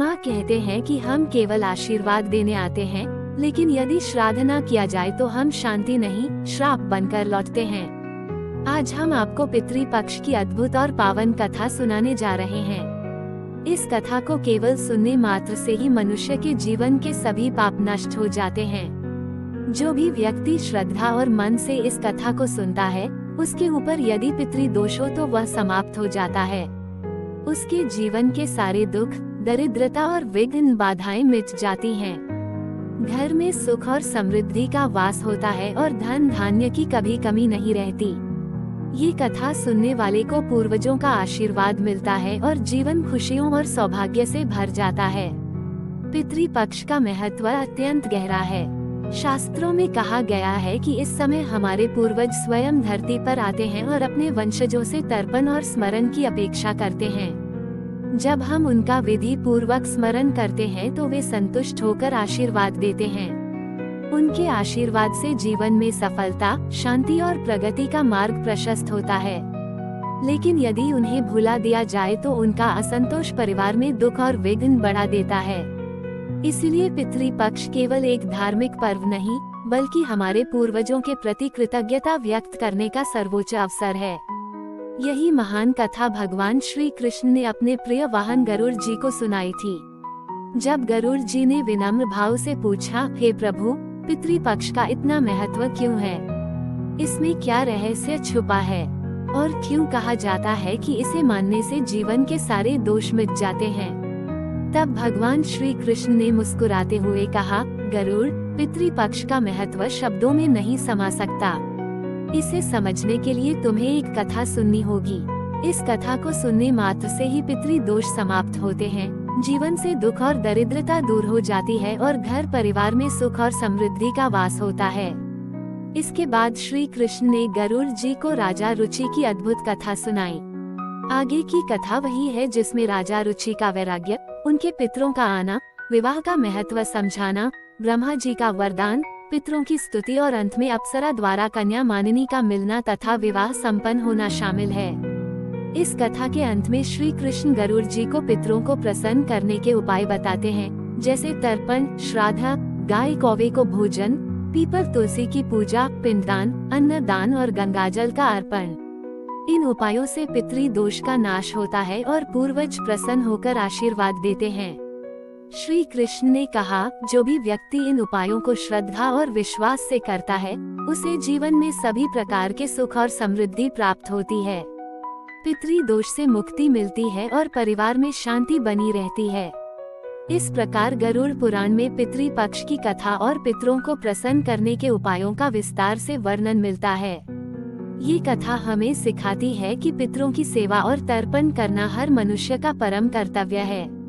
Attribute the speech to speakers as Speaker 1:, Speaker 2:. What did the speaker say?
Speaker 1: माँ कहते हैं कि हम केवल आशीर्वाद देने आते हैं, लेकिन यदि श्राद्ध न किया जाए तो हम शांति नहीं, श्राप बनकर लौटते हैं। आज हम आपको पितृपक्ष की अद्भुत और पावन कथा सुनाने जा रहे हैं। इस कथा को केवल सुनने मात्र से ही मनुष्य के जीवन के सभी पाप नष्ट हो जाते हैं। जो भी व्यक्ति श्रद्धा और मन से इस कथा को सुनता है, उसके ऊपर यदि पितृदोष हो तो वह समाप्त हो जाता है। उसके जीवन के सारे दुख, दरिद्रता और विघ्न बाधाएं मिट जाती हैं। घर में सुख और समृद्धि का वास होता है और धन धान्य की कभी कमी नहीं रहती। ये कथा सुनने वाले को पूर्वजों का आशीर्वाद मिलता है और जीवन खुशियों और सौभाग्य से भर जाता है। पितृपक्ष का महत्व अत्यंत गहरा है। शास्त्रों में कहा गया है कि इस समय हमारे पूर्वज स्वयं धरती पर आते हैं और अपने वंशजों से तर्पण और स्मरण की अपेक्षा करते हैं। जब हम उनका विधि पूर्वक स्मरण करते हैं तो वे संतुष्ट होकर आशीर्वाद देते हैं। उनके आशीर्वाद से जीवन में सफलता, शांति और प्रगति का मार्ग प्रशस्त होता है। लेकिन यदि उन्हें भुला दिया जाए तो उनका असंतोष परिवार में दुख और विघ्न बढ़ा देता है। इसलिए पितृपक्ष केवल एक धार्मिक पर्व नहीं, बल्कि हमारे पूर्वजों के प्रति कृतज्ञता व्यक्त करने का सर्वोच्च अवसर है। यही महान कथा भगवान श्री कृष्ण ने अपने प्रिय वाहन गरुड़ जी को सुनाई थी। जब गरुड़ जी ने विनम्र भाव से पूछा, हे प्रभु, पितृपक्ष का इतना महत्व क्यों है? इसमें क्या रहस्य छुपा है और क्यों कहा जाता है कि इसे मानने से जीवन के सारे दोष मिट जाते हैं? तब भगवान श्री कृष्ण ने मुस्कुराते हुए कहा, गरुड़, पितृपक्ष का महत्व शब्दों में नहीं समा सकता। इसे समझने के लिए तुम्हें एक कथा सुननी होगी। इस कथा को सुनने मात्र से ही पितृदोष समाप्त होते हैं, जीवन से दुख और दरिद्रता दूर हो जाती है और घर परिवार में सुख और समृद्धि का वास होता है। इसके बाद श्री कृष्ण ने गरुड़ जी को राजा रुचि की अद्भुत कथा सुनाई। आगे की कथा वही है जिसमें राजा रुचि का वैराग्य, उनके पितरों का आना, विवाह का महत्व समझाना, ब्रह्मा जी का वरदान, पितरों की स्तुति और अंत में अप्सरा द्वारा कन्या मानिनी का मिलना तथा विवाह संपन्न होना शामिल है। इस कथा के अंत में श्री कृष्ण गरुड़ जी को पितरों को प्रसन्न करने के उपाय बताते हैं, जैसे तर्पण, श्राद्ध, गाय कौवे को भोजन, पीपल तुलसी की पूजा, पिंडदान, अन्नदान और गंगाजल का अर्पण। इन उपायों से पितृदोष का नाश होता है और पूर्वज प्रसन्न होकर आशीर्वाद देते हैं। श्री कृष्ण ने कहा, जो भी व्यक्ति इन उपायों को श्रद्धा और विश्वास से करता है, उसे जीवन में सभी प्रकार के सुख और समृद्धि प्राप्त होती है। पितृदोष से मुक्ति मिलती है और परिवार में शांति बनी रहती है। इस प्रकार गरुड़ पुराण में पितृपक्ष की कथा और पितरों को प्रसन्न करने के उपायों का विस्तार से वर्णन मिलता है। ये कथा हमें सिखाती है कि पितरों की सेवा और तर्पण करना हर मनुष्य का परम कर्तव्य है।